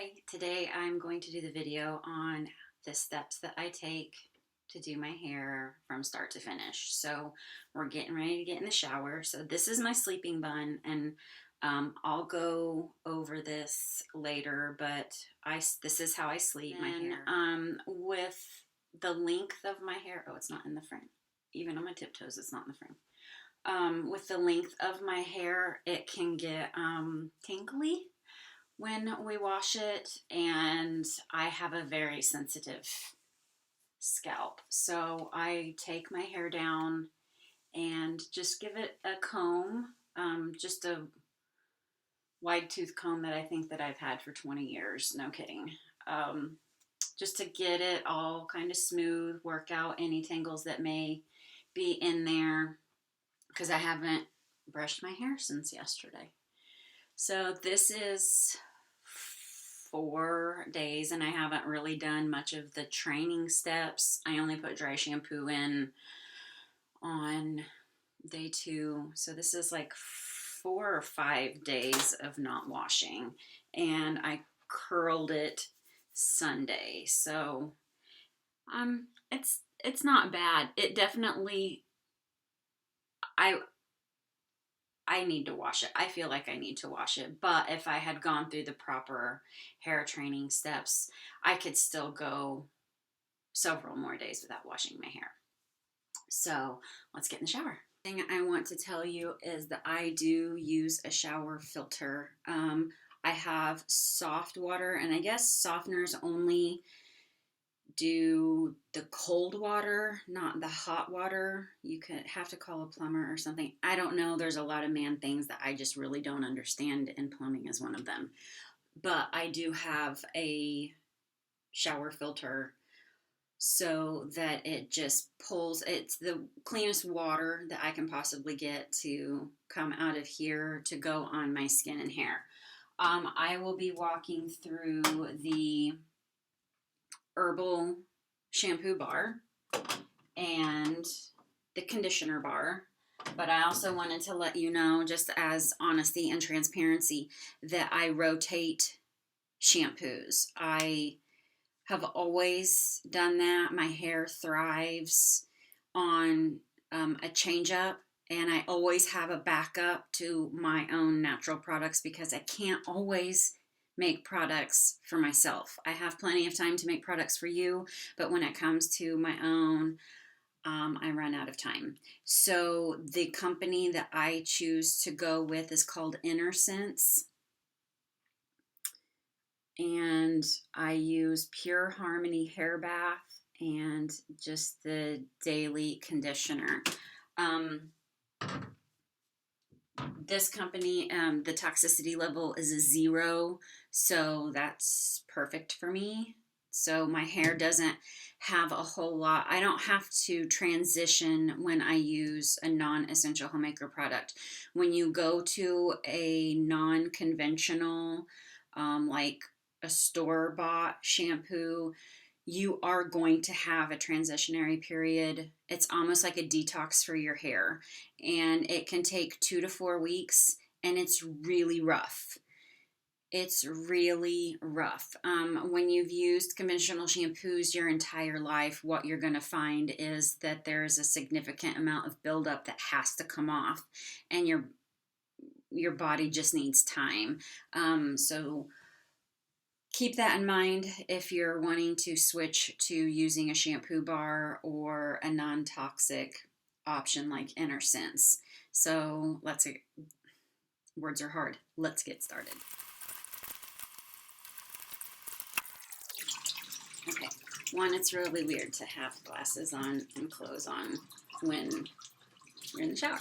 Hi, today I'm going to do the video on the steps that I take to do my hair from start to finish. So we're getting ready to get in the shower. So this is my sleeping bun, and I'll go over this later, but this is how I sleep my hair. With the length of my hair, oh, it's not in the frame. Even on my tiptoes, it's not in the frame. With the length of my hair, it can get tingly when we wash it, and I have a very sensitive scalp. So I take my hair down and just give it a comb, just a wide tooth comb that I think that I've had for 20 years, no kidding. Just to get it all kind of smooth, work out any tangles that may be in there, because I haven't brushed my hair since yesterday. So this is 4 days, and I haven't really done much of the training steps. I only put dry shampoo in on day 2. So this is like 4 or 5 days of not washing, and I curled it Sunday. So it's not bad. It definitely, I need to wash it. I feel like I need to wash it. But if I had gone through the proper hair training steps, I could still go several more days without washing my hair. So let's get in the shower. The thing I want to tell you is that I do use a shower filter. I have soft water, and I guess softeners only do the cold water, not the hot water. You could have to call a plumber or something. I don't know. There's a lot of man things that I just really don't understand, and plumbing is one of them. But I do have a shower filter so that it just pulls. It's the cleanest water that I can possibly get to come out of here to go on my skin and hair. I will be walking through the Herbal shampoo bar and the conditioner bar, but I also wanted to let you know, just as honesty and transparency, that I rotate shampoos. I have always done that. My hair thrives on a change up, and I always have a backup to my own natural products because I can't always make products for myself. I have plenty of time to make products for you, but when it comes to my own, I run out of time. So the company that I choose to go with is called Innerscense, and I use Pure Harmony hair bath and just the daily conditioner. This company, the toxicity level is a 0, so that's perfect for me. So my hair doesn't have a whole lot. I don't have to transition when I use a non-essential homemaker product. When you go to a non-conventional, like a store-bought shampoo, you are going to have a transitionary period. It's almost like a detox for your hair, and it can take 2 to 4 weeks, and it's really rough. It's really rough. When you've used conventional shampoos your entire life, what you're going to find is that there is a significant amount of buildup that has to come off, and your body just needs time. So keep that in mind if you're wanting to switch to using a shampoo bar or a non-toxic option like Innerscense. So words are hard. Let's get started. Okay, one, it's really weird to have glasses on and clothes on when you're in the shower.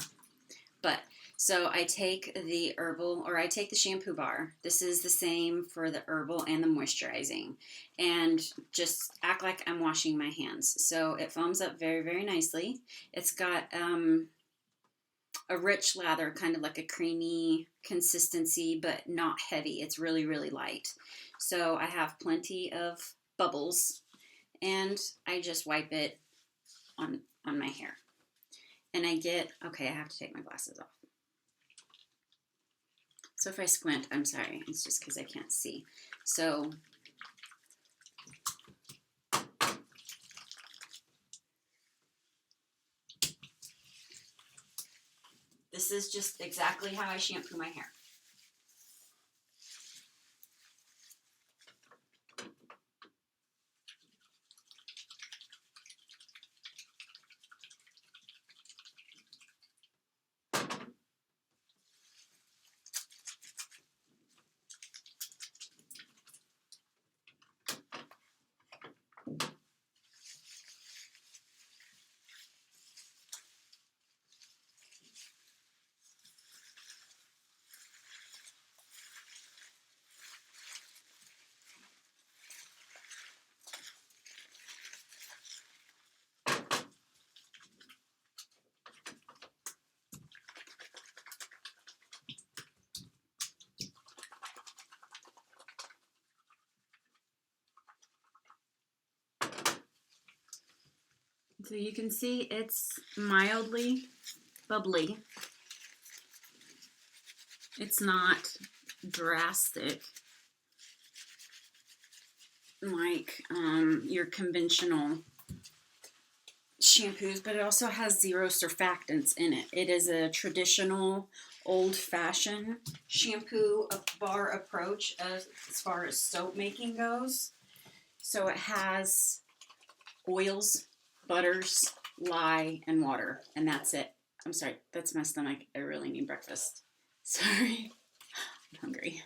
But so I take the Herbal, or I take the shampoo bar. This is the same for the Herbal and the moisturizing. And just act like I'm washing my hands. So it foams up very, very nicely. It's got a rich lather, kind of like a creamy consistency, but not heavy. It's really, really light. So I have plenty of bubbles, and I just wipe it on my hair. And I get, okay, I have to take my glasses off. So if I squint, I'm sorry. It's just because I can't see. So this is just exactly how I shampoo my hair. So you can see it's mildly bubbly. It's not drastic like your conventional shampoos, but it also has 0 surfactants in it. It is a traditional old-fashioned shampoo bar approach as far as soap making goes. So it has oils, butters, lye, and water, and that's it. I'm sorry, that's my stomach. I really need breakfast. Sorry, I'm hungry.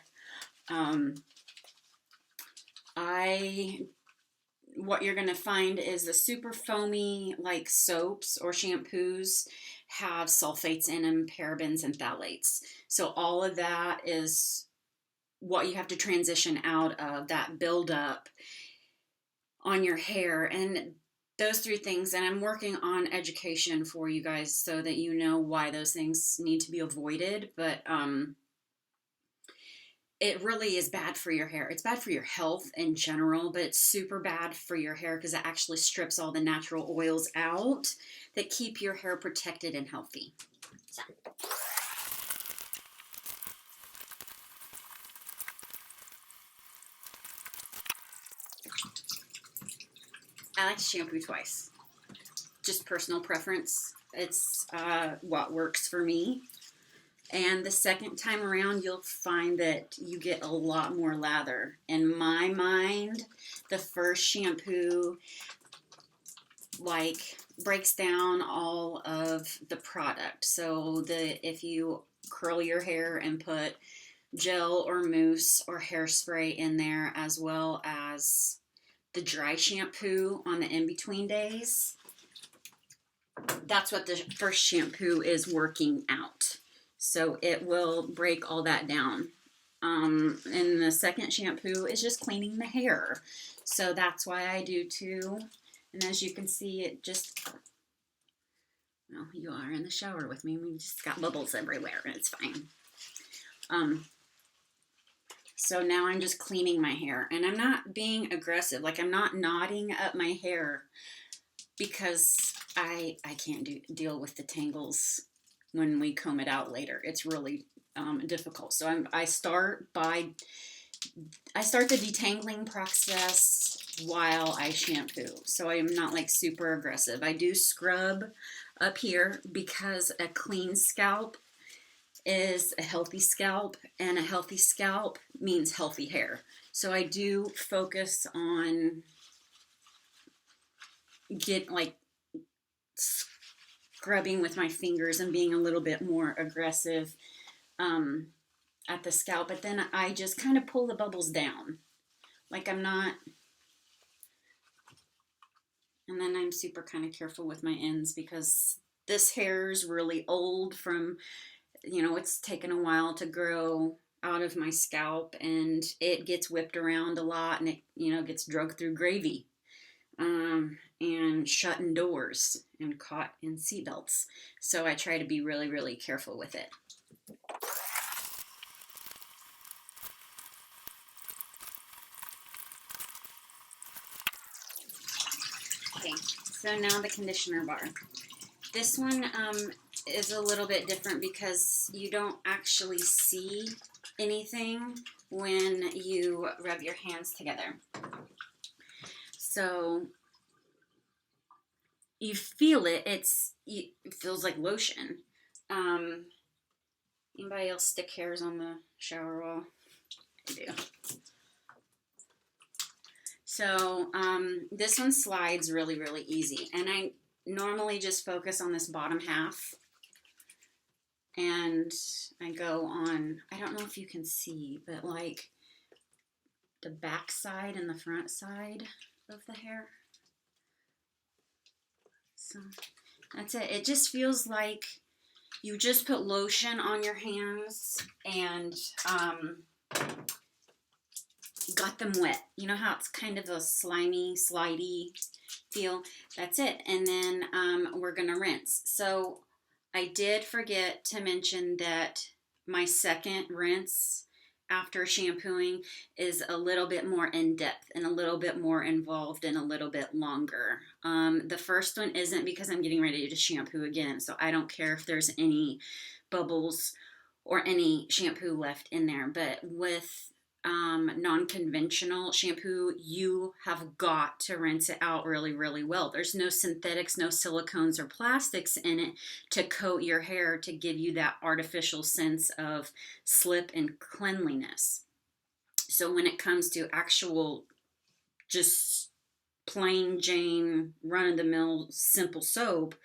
What you're gonna find is the super foamy like soaps or shampoos have sulfates in them, parabens and phthalates. So all of that is what you have to transition out of, that buildup on your hair. And those 3 things, and I'm working on education for you guys so that you know why those things need to be avoided, but it really is bad for your hair. It's bad for your health in general, but it's super bad for your hair because it actually strips all the natural oils out that keep your hair protected and healthy. So. I like to shampoo twice. Just personal preference. It's what works for me. And the second time around, you'll find that you get a lot more lather. In my mind, the first shampoo like breaks down all of the product. So if you curl your hair and put gel or mousse or hairspray in there, as well as the dry shampoo on the in-between days, that's what the first shampoo is working out. So it will break all that down. And the second shampoo is just cleaning the hair. So that's why I do 2. And as you can see, it just, well, you are in the shower with me. We just got bubbles everywhere and it's fine. So now I'm just cleaning my hair. And I'm not being aggressive. Like, I'm not knotting up my hair because I can't deal with the tangles when we comb it out later. It's really difficult. So I start the detangling process while I shampoo. So I'm not like super aggressive. I do scrub up here because a clean scalp is a healthy scalp, and a healthy scalp means healthy hair. So I do focus on scrubbing with my fingers and being a little bit more aggressive at the scalp, but then I just kind of pull the bubbles down. Like I'm not, and then I'm super kind of careful with my ends because this hair is really old from, it's taken a while to grow out of my scalp, and it gets whipped around a lot, and it, gets drugged through gravy. And shutting doors and caught in seatbelts. So I try to be really, really careful with it. Okay, so now the conditioner bar. This one is a little bit different because you don't actually see anything when you rub your hands together. So you feel it. It feels like lotion. Anybody else stick hairs on the shower wall? I do. So this one slides really, really easy. And I normally just focus on this bottom half. And I go on, I don't know if you can see, but like the back side and the front side of the hair. So that's it. It just feels like you just put lotion on your hands and got them wet. You know how it's kind of a slimy, slidey feel? That's it. And then we're going to rinse. So I did forget to mention that my second rinse after shampooing is a little bit more in depth and a little bit more involved and a little bit longer. The first one isn't because I'm getting ready to shampoo again, so I don't care if there's any bubbles or any shampoo left in there. But with non-conventional shampoo, you have got to rinse it out really, really well. There's no synthetics, no silicones or plastics in it to coat your hair to give you that artificial sense of slip and cleanliness. So when it comes to actual just plain Jane run-of-the-mill simple soap,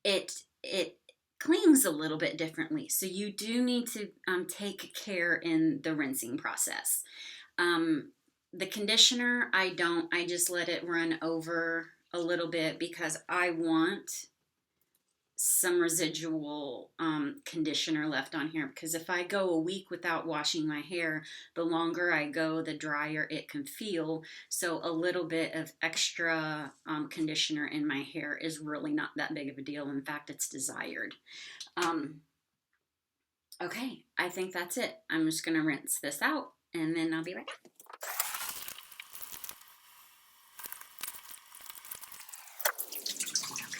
it cleans a little bit differently. So you do need to take care in the rinsing process. The conditioner, I just let it run over a little bit because I want some residual conditioner left on here, because if I go a week without washing my hair, the longer I go, the drier it can feel. So a little bit of extra conditioner in my hair is really not that big of a deal. In fact, it's desired. Okay, I think that's it. I'm just going to rinse this out and then I'll be right back.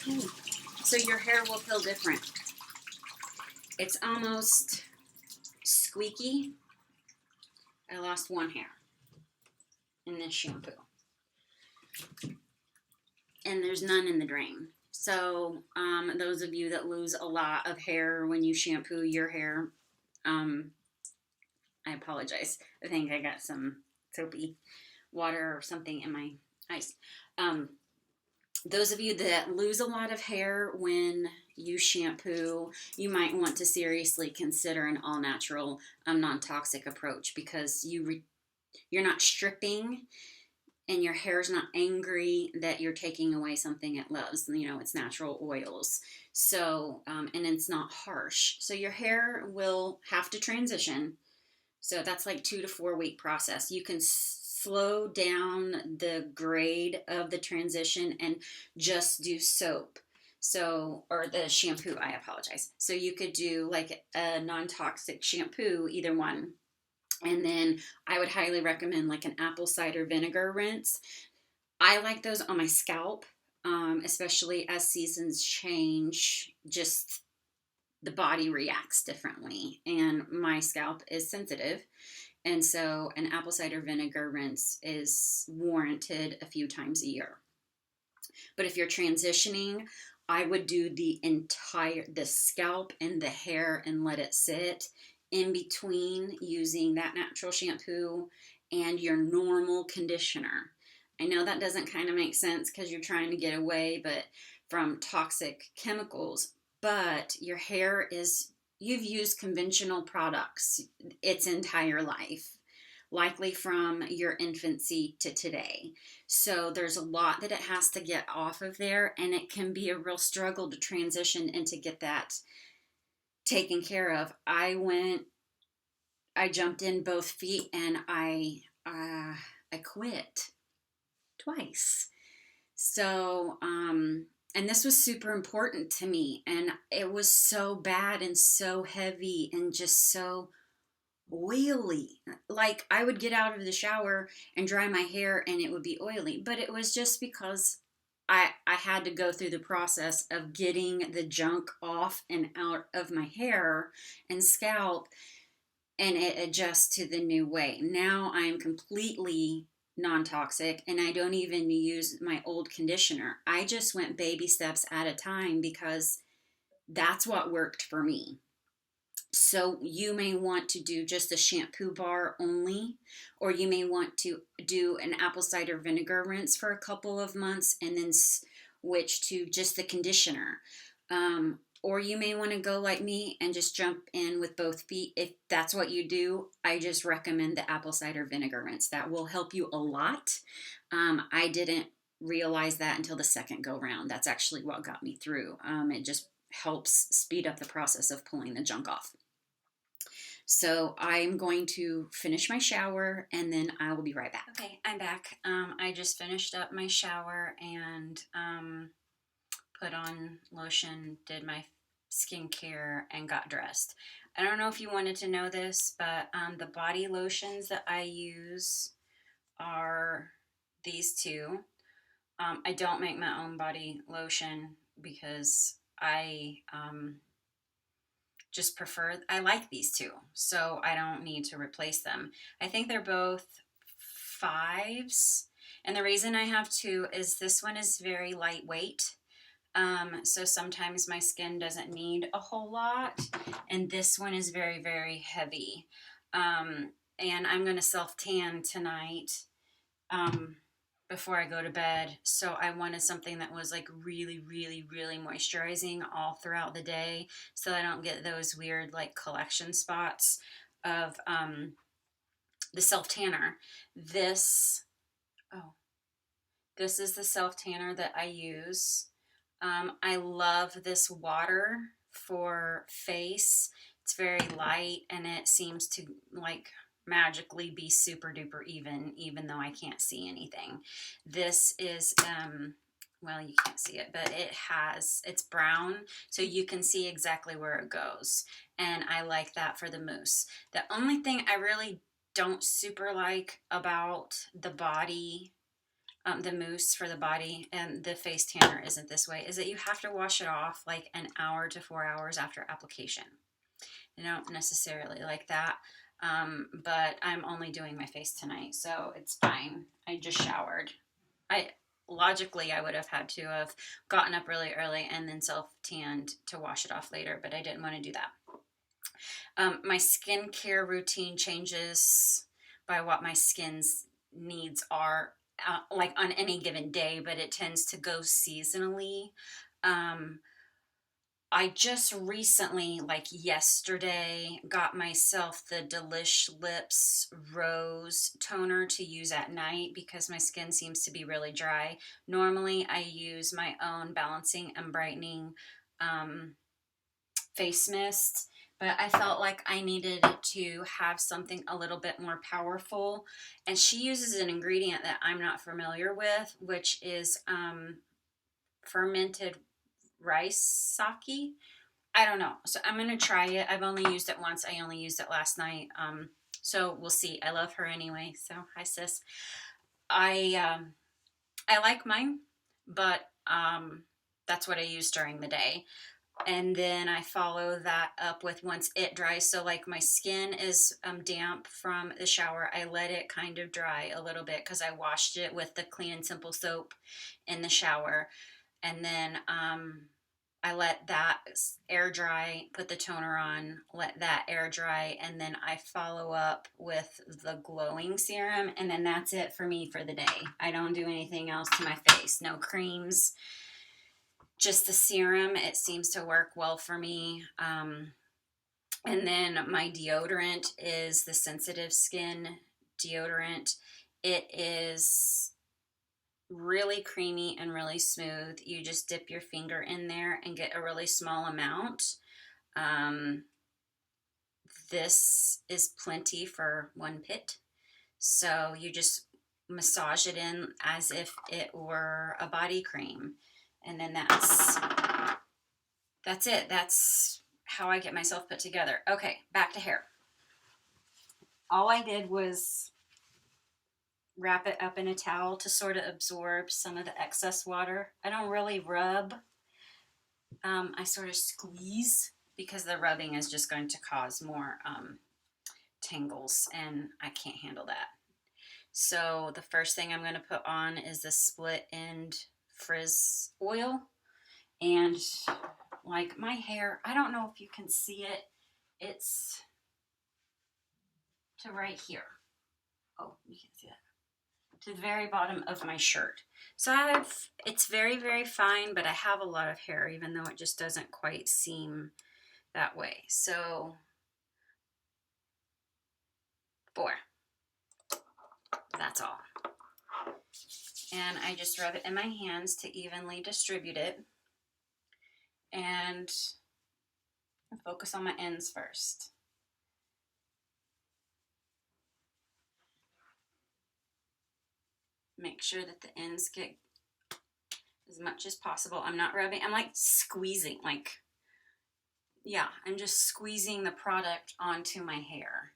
Okay, so your hair will feel different. It's almost squeaky. I lost one hair in this shampoo. And there's none in the drain. So those of you that lose a lot of hair when you shampoo your hair, I apologize. I think I got some soapy water or something in my eyes. Those of you that lose a lot of hair when you shampoo, you might want to seriously consider an all-natural, non-toxic approach, because you're not stripping and your hair's not angry that you're taking away something it loves. You know, it's natural oils. So, and it's not harsh. So your hair will have to transition. So that's like 2 to 4 week process. You can slow down the grade of the transition and just do soap. So, or the shampoo, I apologize. So you could do like a non-toxic shampoo, either one. And then I would highly recommend like an apple cider vinegar rinse. I like those on my scalp, especially as seasons change, just the body reacts differently. And my scalp is sensitive. And so an apple cider vinegar rinse is warranted a few times a year. But if you're transitioning, I would do the scalp and the hair and let it sit in between using that natural shampoo and your normal conditioner. I know that doesn't kind of make sense because you're trying to get away from toxic chemicals, but your hair you've used conventional products its entire life, likely from your infancy to today. So there's a lot that it has to get off of there, and it can be a real struggle to transition and to get that taken care of. I jumped in both feet and I quit twice. So, and this was super important to me, and it was so bad and so heavy and just so oily. Like I would get out of the shower and dry my hair and it would be oily, but it was just because I had to go through the process of getting the junk off and out of my hair and scalp and it adjusts to the new way. Now I'm completely non-toxic, and I don't even use my old conditioner. I just went baby steps at a time because that's what worked for me. So you may want to do just a shampoo bar only, or you may want to do an apple cider vinegar rinse for a couple of months and then switch to just the conditioner. Or you may want to go like me and just jump in with both feet. If that's what you do, I just recommend the apple cider vinegar rinse. That will help you a lot. I didn't realize that until the second go round. That's actually what got me through. It just helps speed up the process of pulling the junk off. So I'm going to finish my shower and then I will be right back. Okay, I'm back. I just finished up my shower and put on lotion, did my skincare, and got dressed. I don't know if you wanted to know this, but the body lotions that I use are these two. I don't make my own body lotion because I just prefer, I like these two, so I don't need to replace them. I think they're both fives, and the reason I have two is this one is very lightweight. So sometimes my skin doesn't need a whole lot, and this one is very, very heavy. And I'm going to self tan tonight. Before I go to bed. So I wanted something that was like really, really, really moisturizing all throughout the day so I don't get those weird like collection spots of the self tanner. This, oh, this is the self tanner that I use. I love this water for face. It's very light and it seems to like magically be super duper even though I can't see anything. This is well, you can't see it, but it's brown, so you can see exactly where it goes, and I like that for the mousse. The only thing I really don't super like about the body, the mousse for the body and the face tanner isn't this way, is that you have to wash it off like an hour to 4 hours after application. I don't necessarily like that, but I'm only doing my face tonight, so it's fine. I just showered. Logically, I would have had to have gotten up really early and then self-tanned to wash it off later, but I didn't want to do that. My skincare routine changes by what my skin's needs are, like on any given day, but it tends to go seasonally. I just recently, like yesterday, got myself the Delish Lips Rose Toner to use at night because my skin seems to be really dry. Normally, I use my own balancing and brightening face mist, but I felt like I needed to have something a little bit more powerful. And she uses an ingredient that I'm not familiar with, which is fermented rice sake. I don't know. So I'm going to try it. I've only used it once. I only used it last night. So we'll see. I love her anyway. So hi sis. I like mine, but that's what I use during the day. And then I follow that up with once it dries. So like my skin is damp from the shower, I let it kind of dry a little bit because I washed it with the Clean and Simple soap in the shower. And then I let that air dry, put the toner on, let that air dry, and then I follow up with the glowing serum, and then that's it for me for the day. I don't do anything else to my face. No creams, just the serum. It seems to work well for me. And then my deodorant is the Sensitive Skin deodorant. It is really creamy and really smooth. You just dip your finger in there and get a really small amount. This is plenty for one pit. So you just massage it in as if it were a body cream. And then that's it. That's how I get myself put together. Okay, back to hair. All I did was wrap it up in a towel to sort of absorb some of the excess water. I don't really rub. I sort of squeeze because the rubbing is just going to cause more tangles, and I can't handle that. So the first thing I'm going to put on is the split end frizz oil. And like my hair, I don't know if you can see it. It's to right here. Oh, you can see that. To the very bottom of my shirt. So it's very, very fine, but I have a lot of hair, even though it just doesn't quite seem that way. So 4. That's all. And I just rub it in my hands to evenly distribute it. And focus on my ends first. Make sure that the ends get as much as possible. I'm not rubbing, I'm like squeezing, like, yeah, I'm just squeezing the product onto my hair.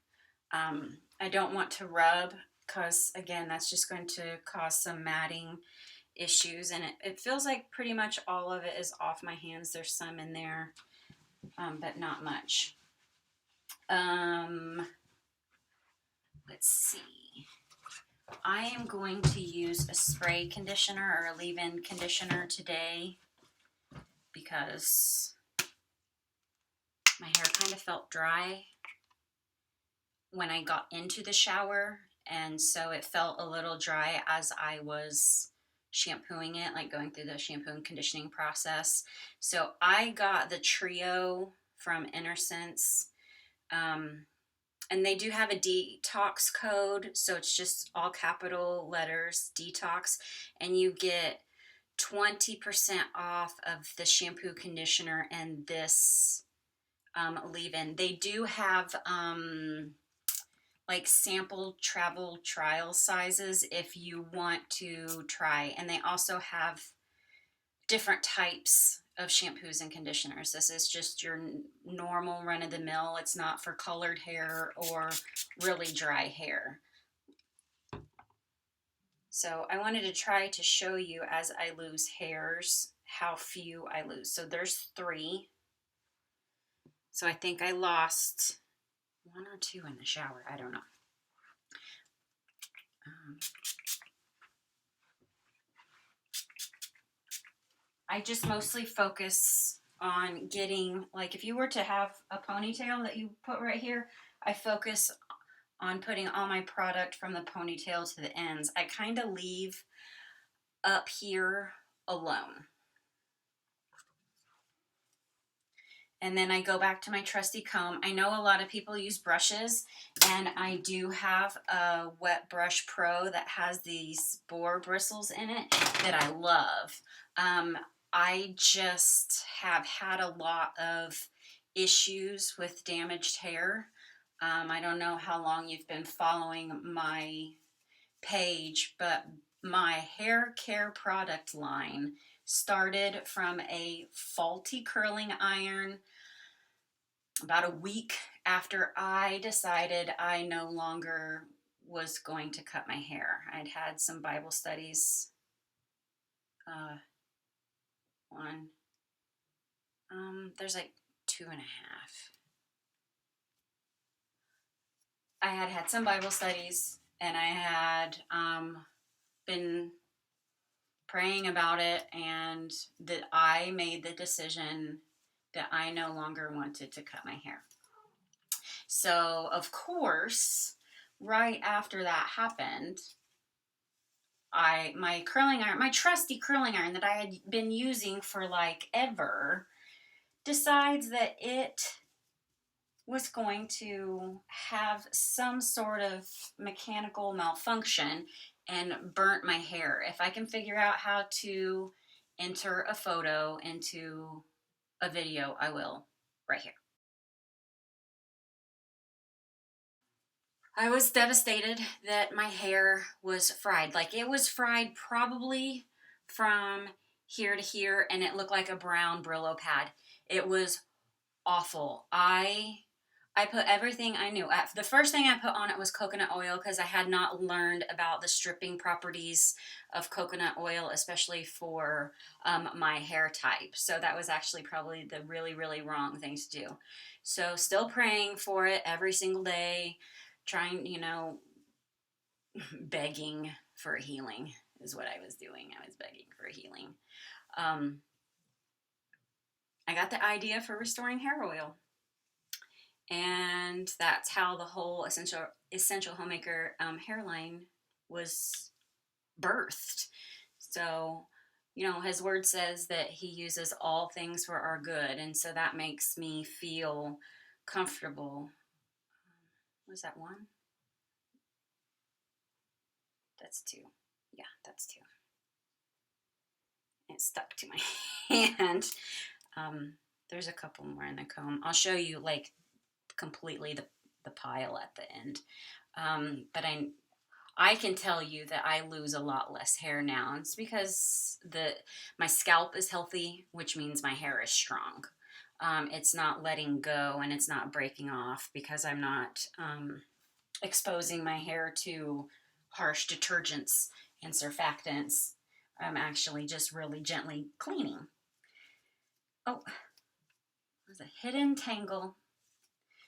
I don't want to rub because, again, that's just going to cause some matting issues, and it feels like pretty much all of it is off my hands. There's some in there, but not much. Let's see. I am going to use a spray conditioner or a leave-in conditioner today because my hair kind of felt dry when I got into the shower, and so it felt a little dry as I was shampooing it, like going through the shampoo and conditioning process. So I got the Trio from Innerscense, and they do have a detox code, so it's just all capital letters, detox, and you get 20% off of the shampoo, conditioner, and this leave-in. They do have like sample travel trial sizes if you want to try, and they also have different types of shampoos and conditioners. This is just your normal run-of-the-mill. It's not for colored hair or really dry hair. So I wanted to try to show you as I lose hairs how few I lose. So there's 3. So I think I lost 1 or 2 in the shower. I don't know. I just mostly focus on getting, like if you were to have a ponytail that you put right here, I focus on putting all my product from the ponytail to the ends. I kind of leave up here alone. And then I go back to my trusty comb. I know a lot of people use brushes, and I do have a Wet Brush Pro that has these boar bristles in it that I love. I just have had a lot of issues with damaged hair. I don't know how long you've been following my page, but my hair care product line started from a faulty curling iron about a week after I decided I no longer was going to cut my hair. I'd had some Bible studies. There's like 2.5. I had had some Bible studies, and I had been praying about it, and that I made the decision that I no longer wanted to cut my hair. So, of course, right after that happened, my curling iron, my trusty curling iron that I had been using for like ever, decides that it was going to have some sort of mechanical malfunction and burnt my hair. If I can figure out how to enter a photo into a video, I will, right here. I was devastated that my hair was fried. Like, it was fried probably from here to here, and it looked like a brown Brillo pad. It was awful. I put everything I knew. The first thing I put on it was coconut oil because I had not learned about the stripping properties of coconut oil, especially for my hair type. So that was actually probably the really, really wrong thing to do. So still praying for it every single day. trying, you know, begging for a healing is what I was doing. I was begging for a healing. I got the idea for restoring hair oil, and that's how the whole essential homemaker hairline was birthed. So, you know, his word says that he uses all things for our good, and so that makes me feel comfortable. Was that one? That's two. Yeah, that's two. It stuck to my hand. There's a couple more in the comb. I'll show you like completely the pile at the end. But I can tell you that I lose a lot less hair now. It's because my scalp is healthy, which means my hair is strong. It's not letting go and it's not breaking off because I'm not exposing my hair to harsh detergents and surfactants. I'm actually just really gently cleaning. Oh, there's a hidden tangle.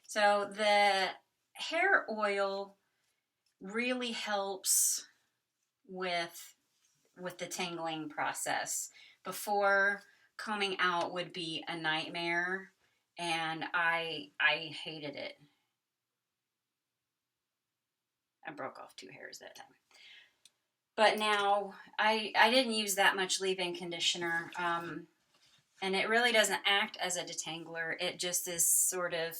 So the hair oil really helps with the tangling process. Before, combing out would be a nightmare, and I hated it. I broke off 2 hairs that time. But now I didn't use that much leave-in conditioner, and it really doesn't act as a detangler. It just is sort of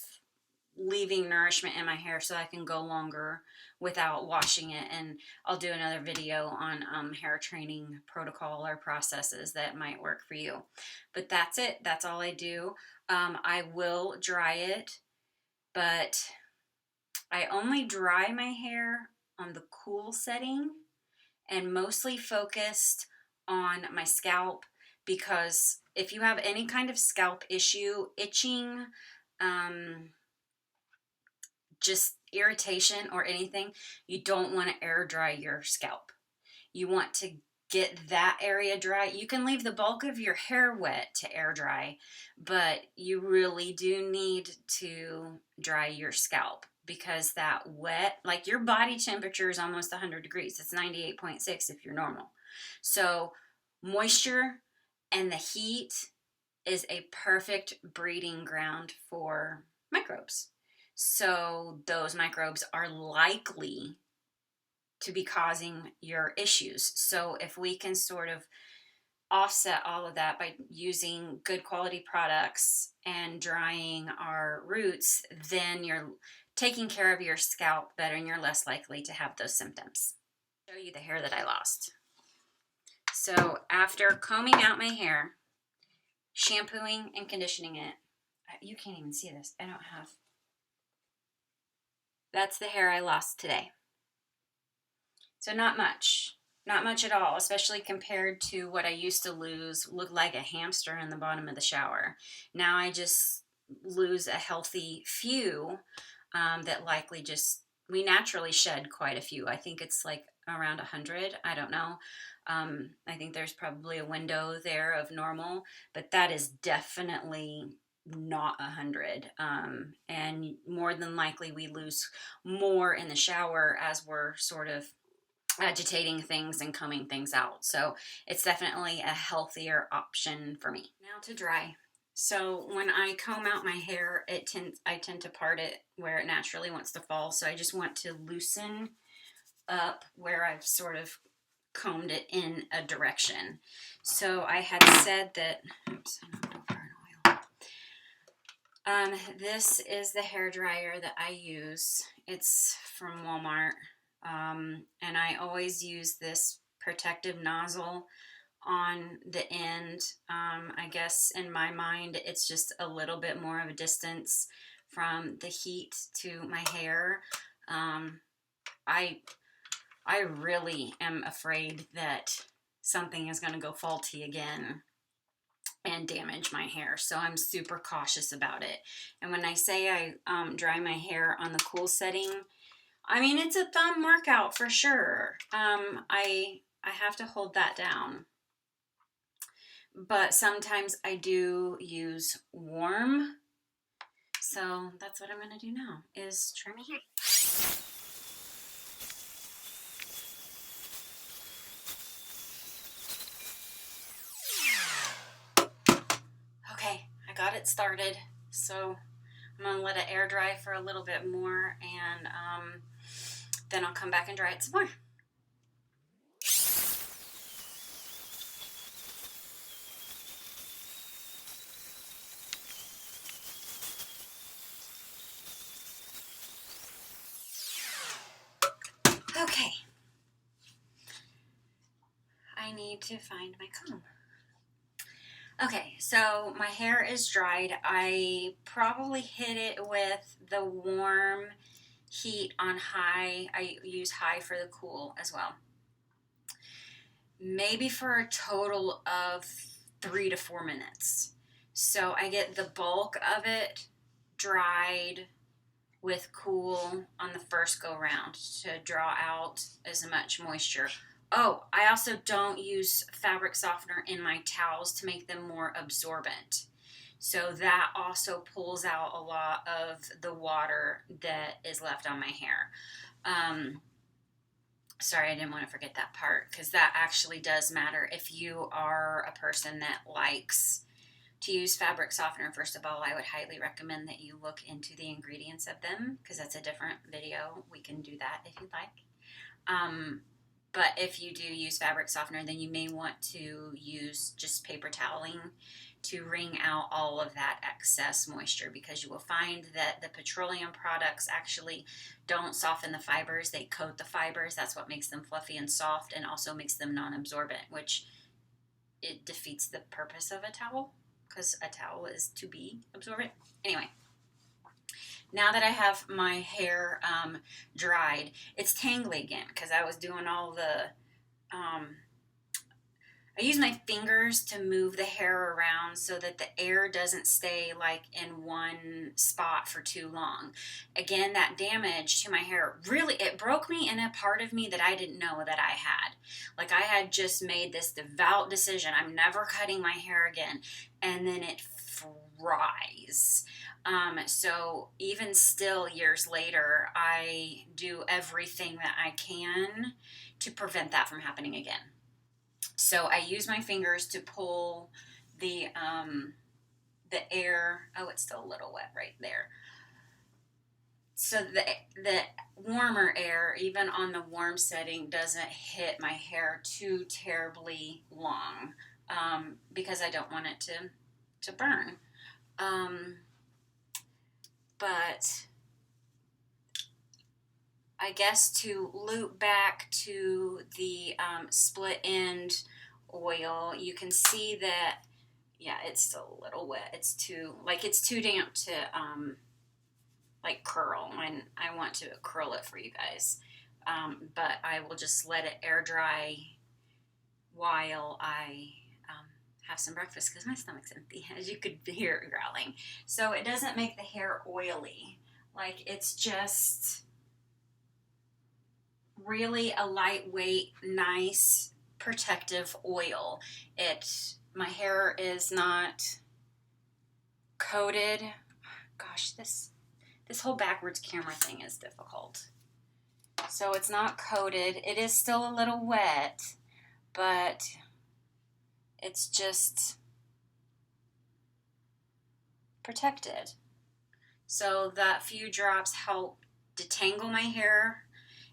leaving nourishment in my hair so I can go longer without washing it. And I'll do another video on hair training protocol or processes that might work for you. But that's it. That's all I do. I will dry it, but I only dry my hair on the cool setting and mostly focused on my scalp, because if you have any kind of scalp issue, itching, just irritation or anything, you don't want to air dry your scalp. You want to get that area dry. You can leave the bulk of your hair wet to air dry, but you really do need to dry your scalp, because that wet, like your body temperature is almost 100 degrees. It's 98.6 if you're normal. So moisture and the heat is a perfect breeding ground for microbes. So those microbes are likely to be causing your issues. So if we can sort of offset all of that by using good quality products and drying our roots, then you're taking care of your scalp better and you're less likely to have those symptoms. I'll show you the hair that I lost. So after combing out my hair, shampooing and conditioning it, you can't even see this. I don't have. That's the hair I lost today. So not much at all, especially compared to what I used to lose, look like a hamster in the bottom of the shower. Now I just lose a healthy few that likely just, we naturally shed quite a few. I think it's like around 100. I don't know. I think there's probably a window there of normal, but that is definitely not 100. And more than likely we lose more in the shower as we're sort of agitating things and combing things out. So it's definitely a healthier option for me. Now to dry. So when I comb out my hair, I tend to part it where it naturally wants to fall. So I just want to loosen up where I've sort of combed it in a direction. So I had said that, oops, I knocked over an oil. This is the hair dryer that I use. It's from Walmart. And I always use this protective nozzle on the end. I guess in my mind, it's just a little bit more of a distance from the heat to my hair. I really am afraid that something is going to go faulty again and damage my hair. So I'm super cautious about it. And when I say I dry my hair on the cool setting, I mean, it's a thumb workout for sure. I have to hold that down. But sometimes I do use warm. So that's what I'm going to do now, is trim my hair. it started. So I'm going to let it air dry for a little bit more, and then I'll come back and dry it some more. Okay. I need to find my comb. Okay, so my hair is dried. I probably hit it with the warm heat on high. I use high for the cool as well. Maybe for a total of 3 to 4 minutes. So I get the bulk of it dried with cool on the first go round to draw out as much moisture. Oh, I also don't use fabric softener in my towels to make them more absorbent. So that also pulls out a lot of the water that is left on my hair. Sorry, I didn't want to forget that part, because that actually does matter. If you are a person that likes to use fabric softener, first of all, I would highly recommend that you look into the ingredients of them, because that's a different video. We can do that if you'd like. But if you do use fabric softener, then you may want to use just paper toweling to wring out all of that excess moisture, because you will find that the petroleum products actually don't soften the fibers. They coat the fibers. That's what makes them fluffy and soft, and also makes them non-absorbent, which it defeats the purpose of a towel, because a towel is to be absorbent. Anyway. Now that I have my hair dried, it's tangly again, because I was doing all the, I use my fingers to move the hair around so that the air doesn't stay like in one spot for too long. Again, that damage to my hair, really, it broke me in a part of me that I didn't know that I had. Like, I had just made this devout decision, I'm never cutting my hair again, and then it fries. So even still years later, I do everything that I can to prevent that from happening again. So I use my fingers to pull the air. Oh, it's still a little wet right there. So the warmer air, even on the warm setting, doesn't hit my hair too terribly long, because I don't want it to burn. But I guess to loop back to the split end oil, you can see that, yeah, it's still a little wet. It's too damp to like curl, and I want to curl it for you guys. But I will just let it air dry while I have some breakfast, because my stomach's empty, as you could hear it growling. So it doesn't make the hair oily. Like, it's just really a lightweight, nice, protective oil. My hair is not coated. Gosh, this whole backwards camera thing is difficult. So it's not coated. It is still a little wet, but it's just protected. So that few drops help detangle my hair,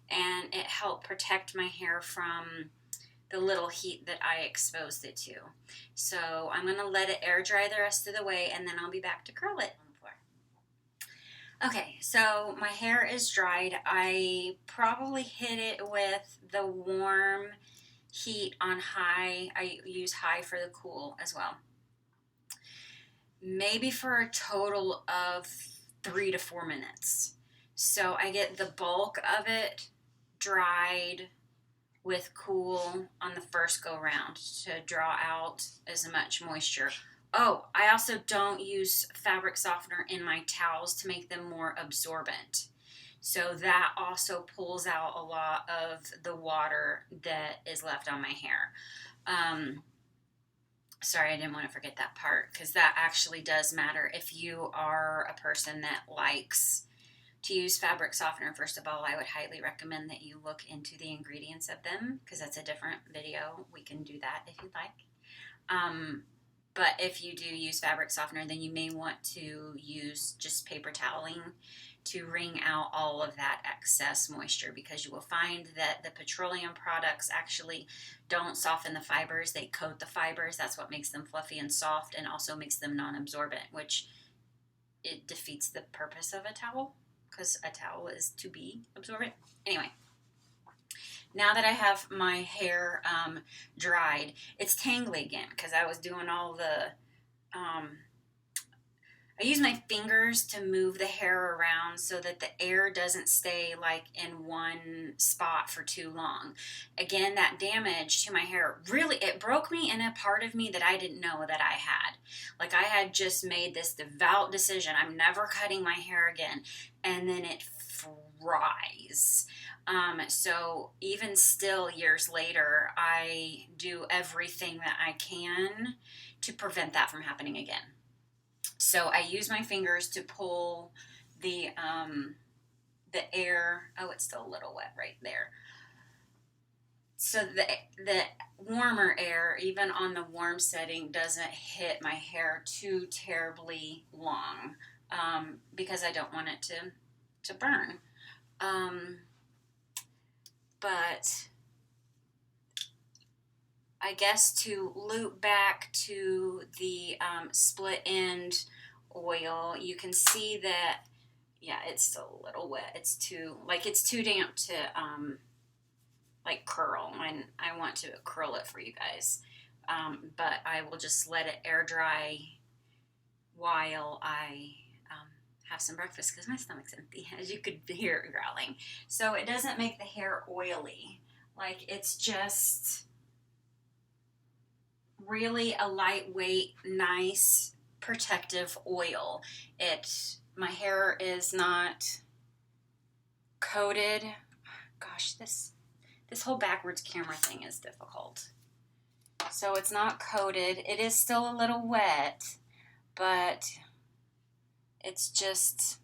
and it helped protect my hair from the little heat that I exposed it to. So I'm going to let it air dry the rest of the way, and then I'll be back to curl it. Okay, so my hair is dried. I probably hit it with the warm heat on high. I use high for the cool as well. Maybe for a total of 3 to 4 minutes. So I get the bulk of it dried with cool on the first go round to draw out as much moisture. Oh, I also don't use fabric softener in my towels to make them more absorbent. So that also pulls out a lot of the water that is left on my hair. Sorry, I didn't want to forget that part, because that actually does matter. If you are a person that likes to use fabric softener, first of all, I would highly recommend that you look into the ingredients of them, because that's a different video. We can do that if you'd like. But if you do use fabric softener, then you may want to use just paper toweling to wring out all of that excess moisture, because you will find that the petroleum products actually don't soften the fibers, they coat the fibers. That's what makes them fluffy and soft, and also makes them non-absorbent, which it defeats the purpose of a towel, because a towel is to be absorbent. Anyway, now that I have my hair dried, it's tangly again because I was doing all the I use my fingers to move the hair around so that the air doesn't stay like in one spot for too long. Again, that damage to my hair, really, it broke me in a part of me that I didn't know that I had. Like, I had just made this devout decision, I'm never cutting my hair again, and then it fries. So even still, years later, I do everything that I can to prevent that from happening again. So I use my fingers to pull the air. Oh, it's still a little wet right there. So the warmer air, even on the warm setting, doesn't hit my hair too terribly long, because I don't want it to burn. But I guess to loop back to the split end oil, you can see that, yeah, it's still a little wet. It's too damp to like curl, and I want to curl it for you guys. But I will just let it air dry while I have some breakfast, because my stomach's empty, as you could hear it growling. So it doesn't make the hair oily. Like, it's just really a lightweight, nice, protective oil. My hair is not coated. Gosh, this whole backwards camera thing is difficult. So it's not coated. It is still a little wet, but it's just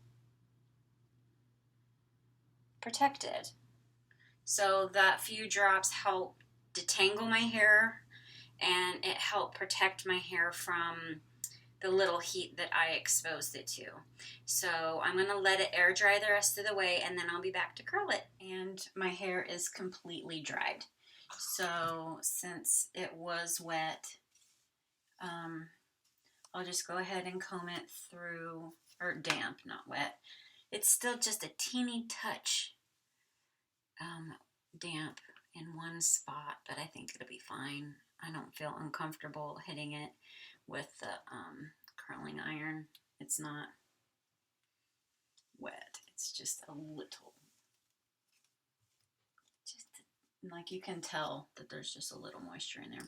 protected. So that few drops help detangle my hair, and it helped protect my hair from the little heat that I exposed it to. So I'm going to let it air dry the rest of the way, and then I'll be back to curl it. And my hair is completely dried. So since it was wet, I'll just go ahead and comb it through, or damp, not wet. It's still just a teeny touch damp in one spot, but I think it'll be fine. I don't feel uncomfortable hitting it with the curling iron. It's not wet. It's just a little, just like, you can tell that there's just a little moisture in there.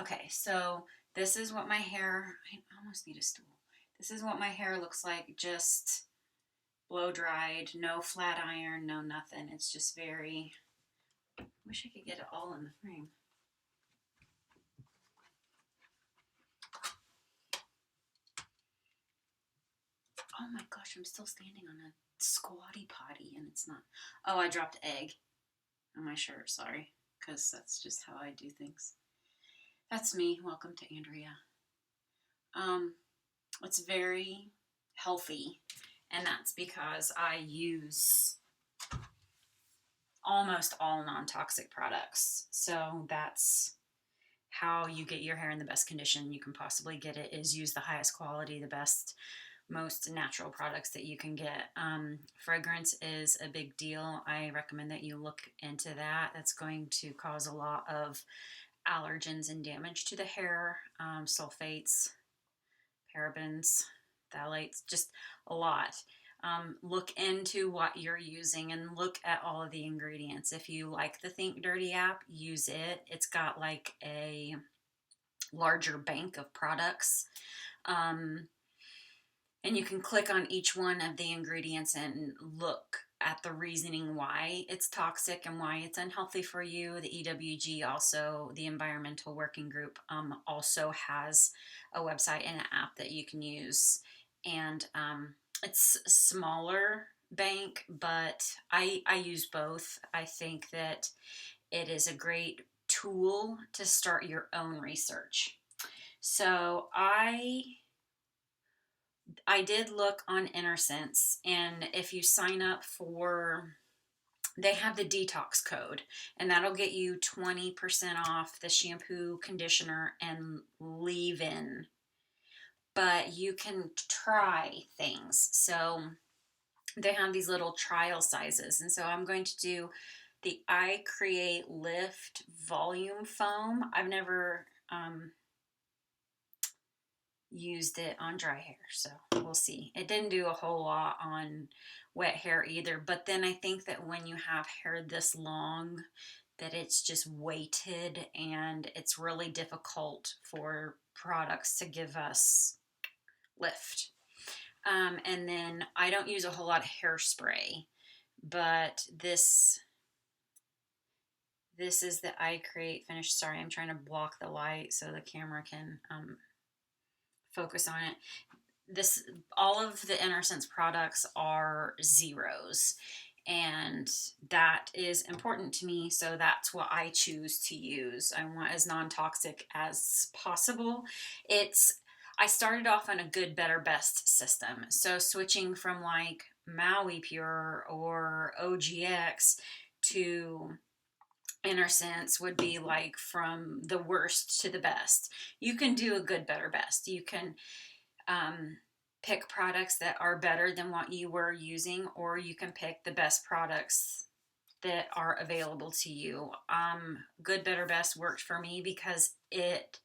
Okay, so this is what my hair, I almost need a stool. This is what my hair looks like, just blow dried, no flat iron, no nothing. It's just very, I wish I could get it all in the frame. Oh my gosh, I'm still standing on a squatty potty and it's not. Oh, I dropped egg on my shirt, sorry, because that's just how I do things. That's me. Welcome to Andrea. It's very healthy, and that's because I use almost all non-toxic products. So that's how you get your hair in the best condition you can possibly get it, is use the highest quality, the best, most natural products that you can get. Fragrance is a big deal. I recommend that you look into that. That's going to cause a lot of allergens and damage to the hair, sulfates, parabens, phthalates, just a lot. Look into what you're using and look at all of the ingredients. If you like the Think Dirty app, use it. It's got like a larger bank of products. And you can click on each one of the ingredients and look at the reasoning why it's toxic and why it's unhealthy for you. The EWG, also the Environmental Working Group, also has a website and an app that you can use. And it's a smaller bank, but I use both. I think that it is a great tool to start your own research. So I did look on Innerscense, and if you sign up for, they have the detox code, and that'll get you 20% off the shampoo, conditioner, and leave-in. But you can try things. So they have these little trial sizes, and so I'm going to do the I Create Lift Volume Foam. I've never used it on dry hair, so we'll see. It didn't do a whole lot on wet hair either, but then I think that when you have hair this long, that it's just weighted and it's really difficult for products to give us lift. And then I don't use a whole lot of hairspray, but this is the I Create Finish. Sorry, I'm trying to block the light so the camera can focus on it. All of the Innerscense products are zeros, and that is important to me, so that's what I choose to use. I want as non-toxic as possible. I started off on a good, better, best system, so switching from like Maui Pure or OGX to Innerscense would be like from the worst to the best. You can do a good, better, best. You can pick products that are better than what you were using, or you can pick the best products that are available to you. Good, better, best worked for me because it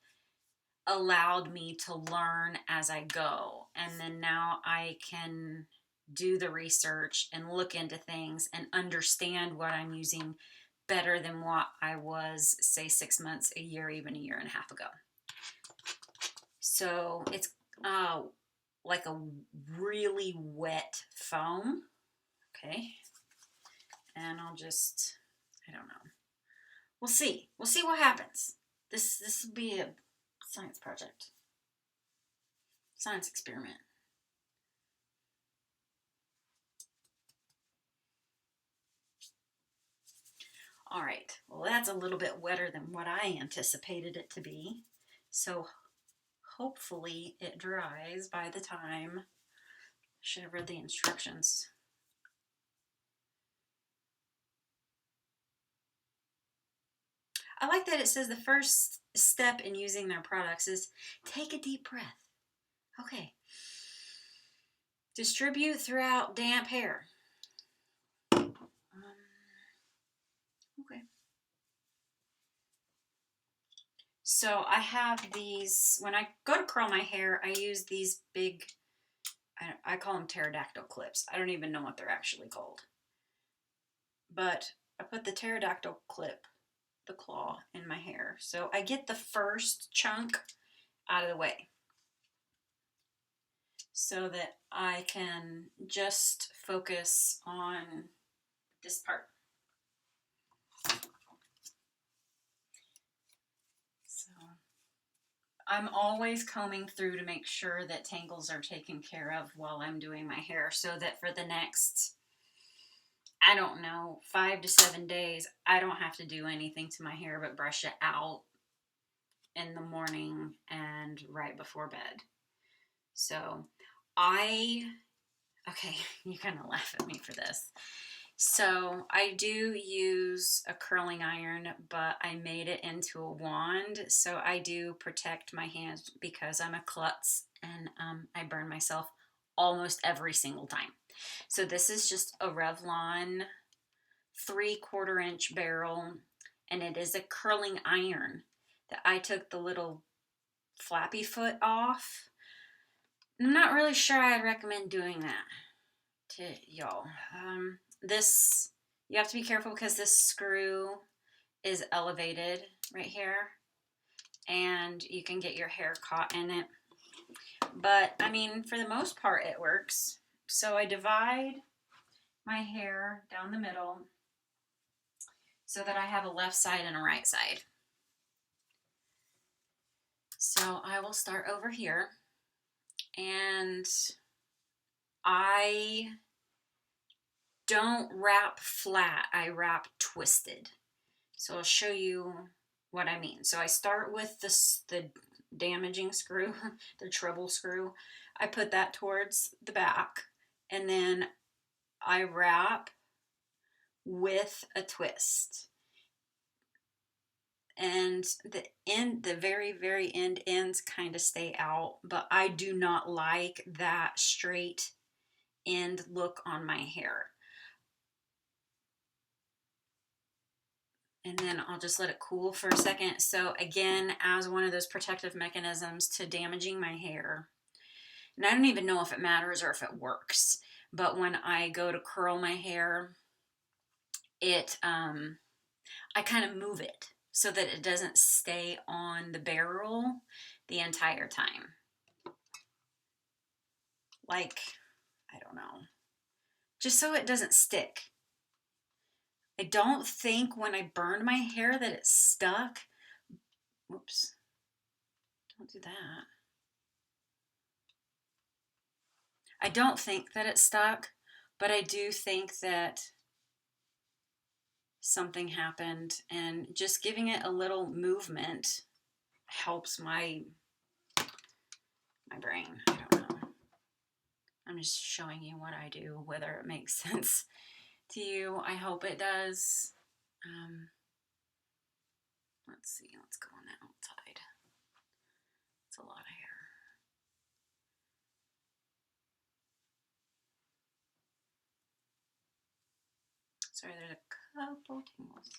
allowed me to learn as I go, and then now I can do the research and look into things and understand what I'm using better than what I was, say, 6 months, a year, even a year and a half ago. So it's like a really wet foam. Okay. And I'll just, I don't know. We'll see. We'll see what happens. This will be a science project. Science experiment. All right. Well, that's a little bit wetter than what I anticipated it to be. So hopefully it dries by the time. I should have read the instructions. I like that it says the first step in using their products is take a deep breath. Okay. Distribute throughout damp hair. Okay. So I have these, when I go to curl my hair, I use these big, I call them pterodactyl clips. I don't even know what they're actually called. But I put the pterodactyl clip, the claw, in my hair. So I get the first chunk out of the way, so that I can just focus on this part. So I'm always combing through to make sure that tangles are taken care of while I'm doing my hair, so that for the next, I don't know, 5 to 7 days, I don't have to do anything to my hair but brush it out in the morning and right before bed. So okay, you're gonna laugh at me for this. So I do use a curling iron, but I made it into a wand. So I do protect my hands because I'm a klutz, and I burn myself almost every single time. So this is just a Revlon 3/4 inch barrel, and it is a curling iron that I took the little flappy foot off. I'm not really sure I'd recommend doing that to y'all. This, you have to be careful because this screw is elevated right here, and you can get your hair caught in it. But I mean, for the most part, it works. So I divide my hair down the middle so that I have a left side and a right side. So I will start over here, and I don't wrap flat, I wrap twisted. So I'll show you what I mean. So I start with the damaging screw, the treble screw. I put that towards the back, and then I wrap with a twist. And the very end ends kind of stay out, but I do not like that straight end look on my hair. And then I'll just let it cool for a second. So again, as one of those protective mechanisms to damaging my hair, and I don't even know if it matters or if it works, but when I go to curl my hair, I kind of move it so that it doesn't stay on the barrel the entire time. Like, I don't know, just so it doesn't stick. I don't think when I burned my hair that it stuck. Whoops, don't do that. I don't think that it stuck, but I do think that something happened, and just giving it a little movement helps my brain. I don't know. I'm just showing you what I do, whether it makes sense to you. I hope it does. Let's see. Let's go on the outside. It's a lot of hair. Sorry, there's a couple tangles.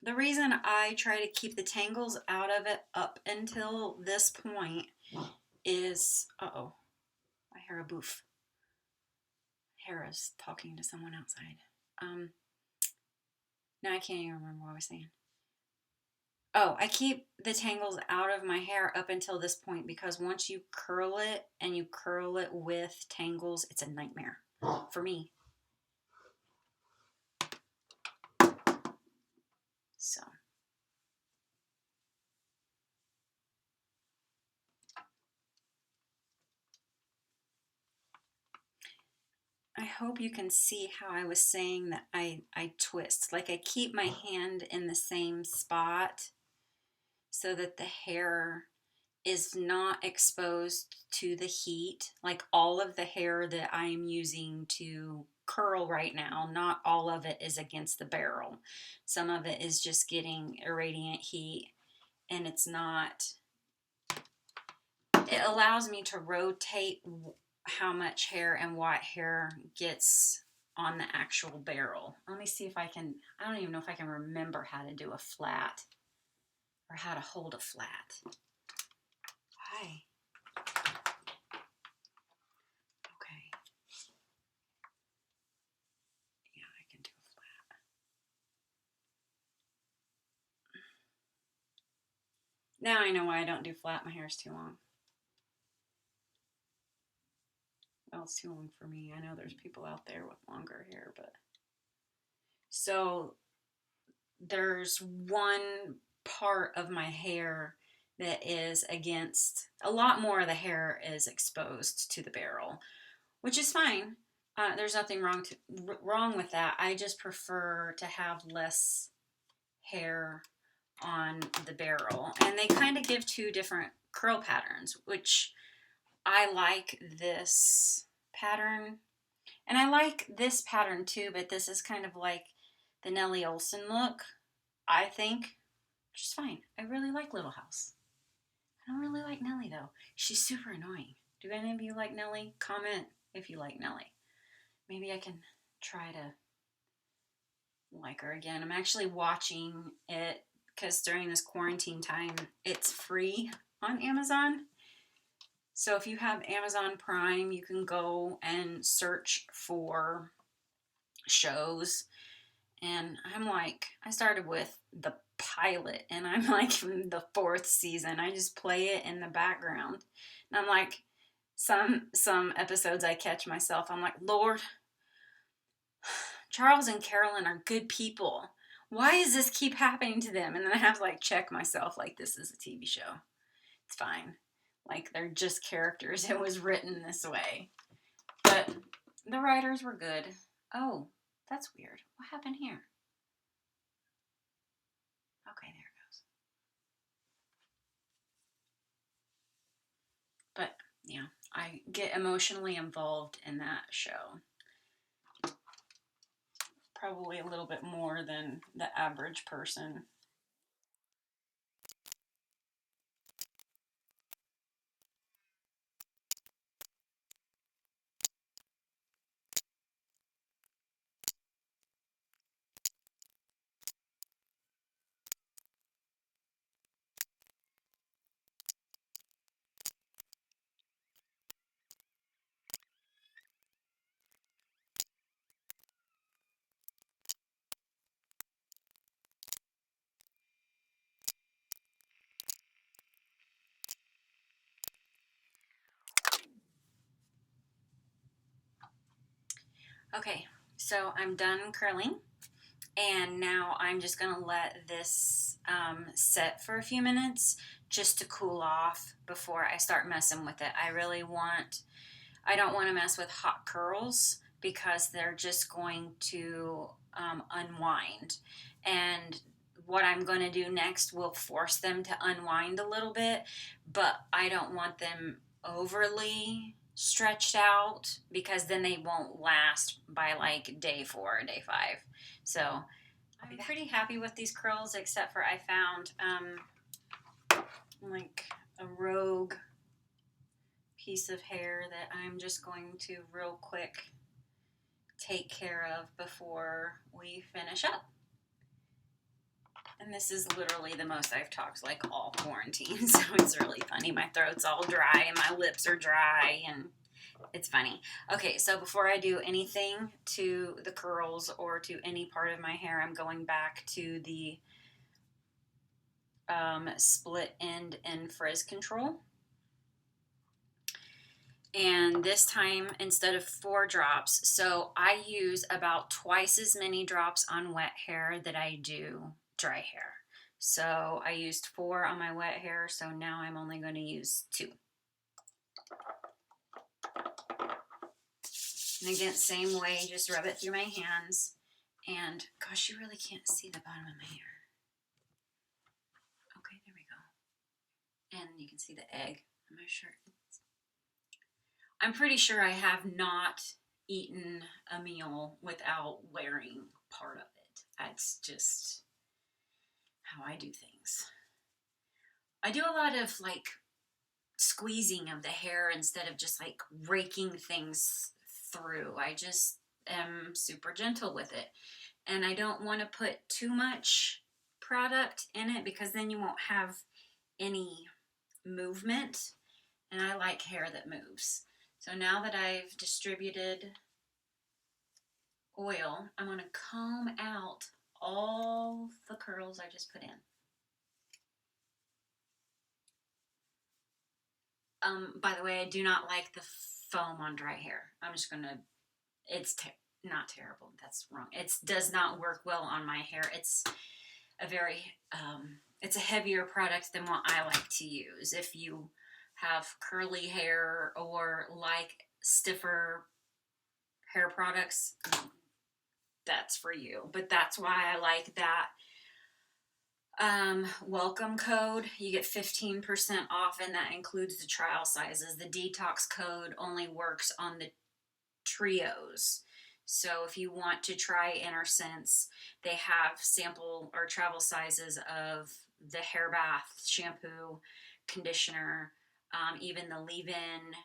The reason I try to keep the tangles out of it up until this point is, uh-oh, I hear a boof. Harris talking to someone outside. Now I can't even remember what I was saying. Oh, I keep the tangles out of my hair up until this point because once you curl it and you curl it with tangles, it's a nightmare for me. So. I hope you can see how I was saying that I twist. Like I keep my hand in the same spot so that the hair is not exposed to the heat. Like all of the hair that I'm using to curl right now, not all of it is against the barrel. Some of it is just getting irradiant heat, and it's not, it allows me to rotate how much hair and what hair gets on the actual barrel. Let me see if I can, I don't even know if I can remember how to do a flat or how to hold a flat. Hi. Okay. Yeah, I can do a flat. Now I know why I don't do flat. My hair's too long. Well, it's too long for me. I know there's people out there with longer hair, but so there's one part of my hair that is against, a lot more of the hair is exposed to the barrel, which is fine. There's nothing wrong with that. I just prefer to have less hair on the barrel, and they kind of give two different curl patterns, which I like this pattern, and I like this pattern too, but this is kind of like the Nellie Olson look, I think, which is fine. I really like Little House. I don't really like Nellie though. She's super annoying. Do any of you like Nellie? Comment if you like Nellie. Maybe I can try to like her again. I'm actually watching it because during this quarantine time, it's free on Amazon. So if you have Amazon Prime, you can go and search for shows. And I'm like, I started with the pilot, and I'm like in the 4th season. I just play it in the background. And I'm like, some episodes I catch myself, I'm like, Lord, Charles and Carolyn are good people. Why does this keep happening to them? And then I have to like check myself, like, this is a TV show. It's fine. Like, they're just characters. It was written this way. But the writers were good. Oh, that's weird. What happened here? Okay, there it goes. I get emotionally involved in that show. Probably a little bit more than the average person. Okay, so I'm done curling, and now I'm just gonna let this set for a few minutes just to cool off before I start messing with it. I don't want to mess with hot curls because they're just going to unwind. And what I'm going to do next will force them to unwind a little bit, but I don't want them overly stretched out because then they won't last by like day 4 or day 5. So I'm pretty happy with these curls, except for I found like a rogue piece of hair that I'm just going to real quick take care of before we finish up. And this is literally the most I've talked like all quarantine, so it's really funny. My throat's all dry and my lips are dry and it's funny. Okay, so before I do anything to the curls or to any part of my hair, I'm going back to the split end and frizz control. And this time, instead of 4 drops, so I use about twice as many drops on wet hair that I do dry hair. So I used 4 on my wet hair, so now I'm only going to use 2. And again, same way, just rub it through my hands. And gosh, you really can't see the bottom of my hair. Okay, there we go. And you can see the egg on my shirt. I'm pretty sure I have not eaten a meal without wearing part of it. That's just how I do things. I do a lot of like squeezing of the hair instead of just like raking things through. I just am super gentle with it. And I don't want to put too much product in it because then you won't have any movement. And I like hair that moves. So now that I've distributed oil, I'm going to comb out all the curls I just put in. By the way, I do not like the foam on dry hair. I'm just going to, it's not terrible. That's wrong. It does not work well on my hair. It's a very, it's a heavier product than what I like to use. If you have curly hair or like stiffer hair products, that's for you. But that's why I like that welcome code. You get 15% off, and that includes the trial sizes. The detox code only works on the trios. So if you want to try Innerscense, they have sample or travel sizes of the hair bath, shampoo, conditioner, even the leave-in,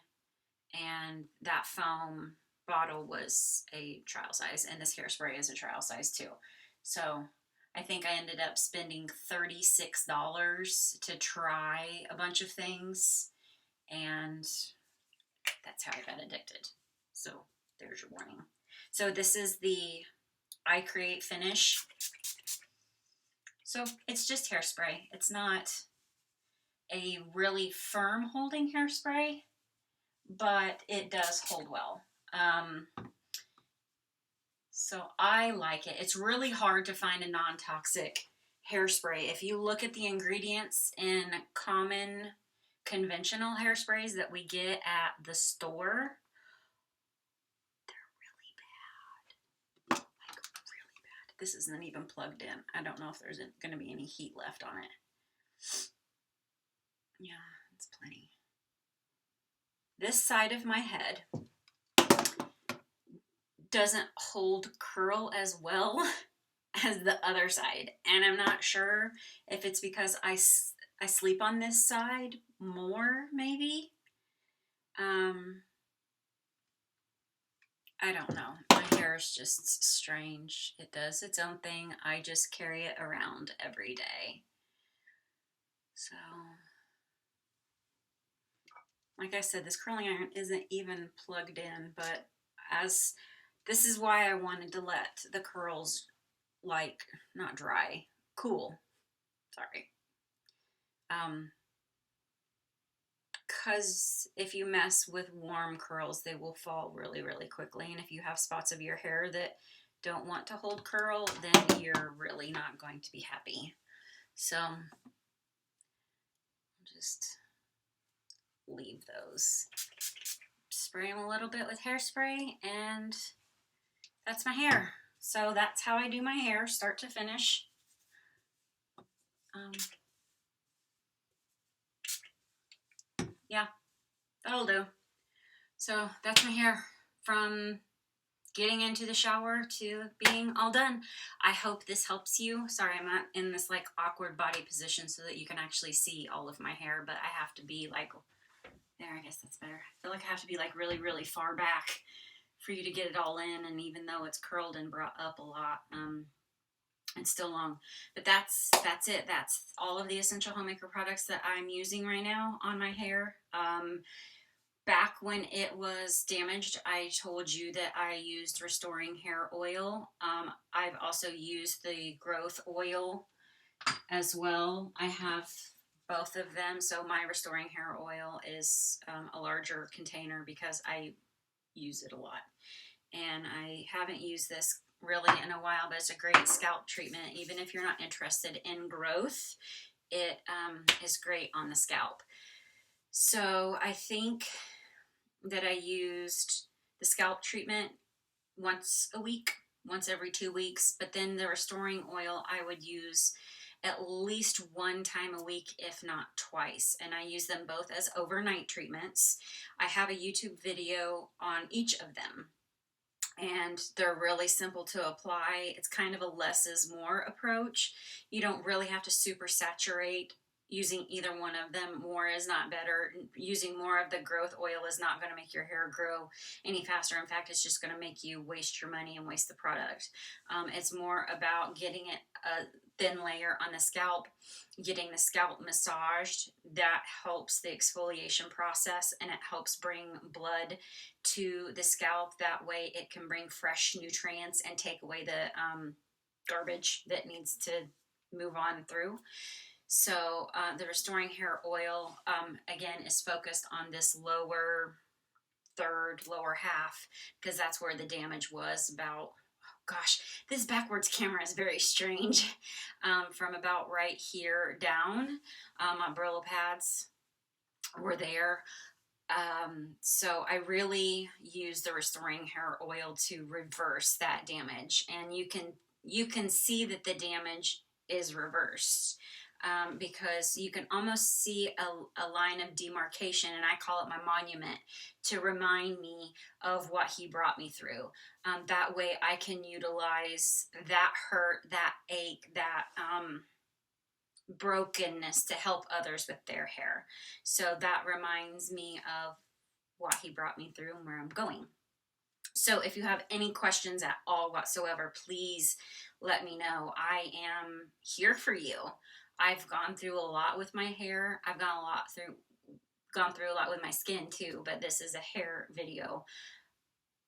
and that foam bottle was a trial size, and this hairspray is a trial size too. So I think I ended up spending $36 to try a bunch of things, and that's how I got addicted. So there's your warning. So this is the I Create finish. So it's just hairspray. It's not a really firm holding hairspray, but it does hold well. So I like it. It's really hard to find a non-toxic hairspray. If you look at the ingredients in common conventional hairsprays that we get at the store, they're really bad. Like really bad. This isn't even plugged in. I don't know if there's going to be any heat left on it. Yeah, it's plenty. this side of my head doesn't hold curl as well as the other side. And I'm not sure if it's because I sleep on this side more, maybe. I don't know. My hair is just strange. It does its own thing. I just carry it around every day. So, like I said, this curling iron isn't even plugged in, but as this is why I wanted to let the curls, like, not dry, cool. Sorry. Because if you mess with warm curls, they will fall really, really quickly. And if you have spots of your hair that don't want to hold curl, then you're really not going to be happy. So just leave those. Spray them a little bit with hairspray, and that's my hair. So that's how I do my hair, start to finish. Yeah, that'll do. So that's my hair from getting into the shower to being all done. I hope this helps you. Sorry, I'm not in this like awkward body position so that you can actually see all of my hair, but I have to be like, there, I guess that's better. I feel like I have to be like really, really far back for you to get it all in. And even though it's curled and brought up a lot, it's still long. But that's it. That's all of the Essential Homemaker products that I'm using right now on my hair. Back when it was damaged, I told you that I used Restoring Hair Oil. I've also used the Growth Oil as well. I have both of them. So my Restoring Hair Oil is a larger container because I use it a lot. And I haven't used this really in a while, but it's a great scalp treatment. Even if you're not interested in growth, it is great on the scalp. So I think that I used the scalp treatment once a week, once every 2 weeks, but then the restoring oil I would use at least one time a week, if not twice. And I use them both as overnight treatments. I have a YouTube video on each of them, and they're really simple to apply. It's kind of a less is more approach. You don't really have to super saturate using either one of them. More is not better. Using more of the growth oil is not going to make your hair grow any faster. In fact, it's just going to make you waste your money and waste the product. It's more about getting it a thin layer on the scalp, getting the scalp massaged. That helps the exfoliation process, and it helps bring blood to the scalp. That way it can bring fresh nutrients and take away the garbage that needs to move on through. So the Restoring Hair Oil, again, is focused on this lower third, lower half, because that's where the damage was. About, oh gosh, this backwards camera is very strange. From about right here down, my Brillo pads were there. So I really use the Restoring Hair Oil to reverse that damage, and you can see that the damage is reversed. Because you can almost see a line of demarcation, and I call it my monument, to remind me of what he brought me through. That way I can utilize that hurt, that ache, that brokenness to help others with their hair. So that reminds me of what he brought me through and where I'm going. So if you have any questions at all whatsoever, please let me know. I am here for you. I've gone through a lot with my hair. I've gone through a lot with my skin too, but this is a hair video.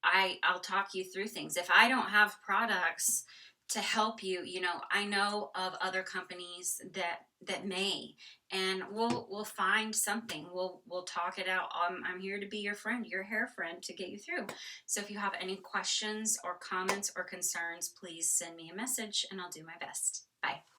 I'll talk you through things. If I don't have products to help you, I know of other companies that may, and we'll find something. We'll talk it out. I'm here to be your friend, your hair friend, to get you through. So if you have any questions or comments or concerns, please send me a message and I'll do my best. Bye.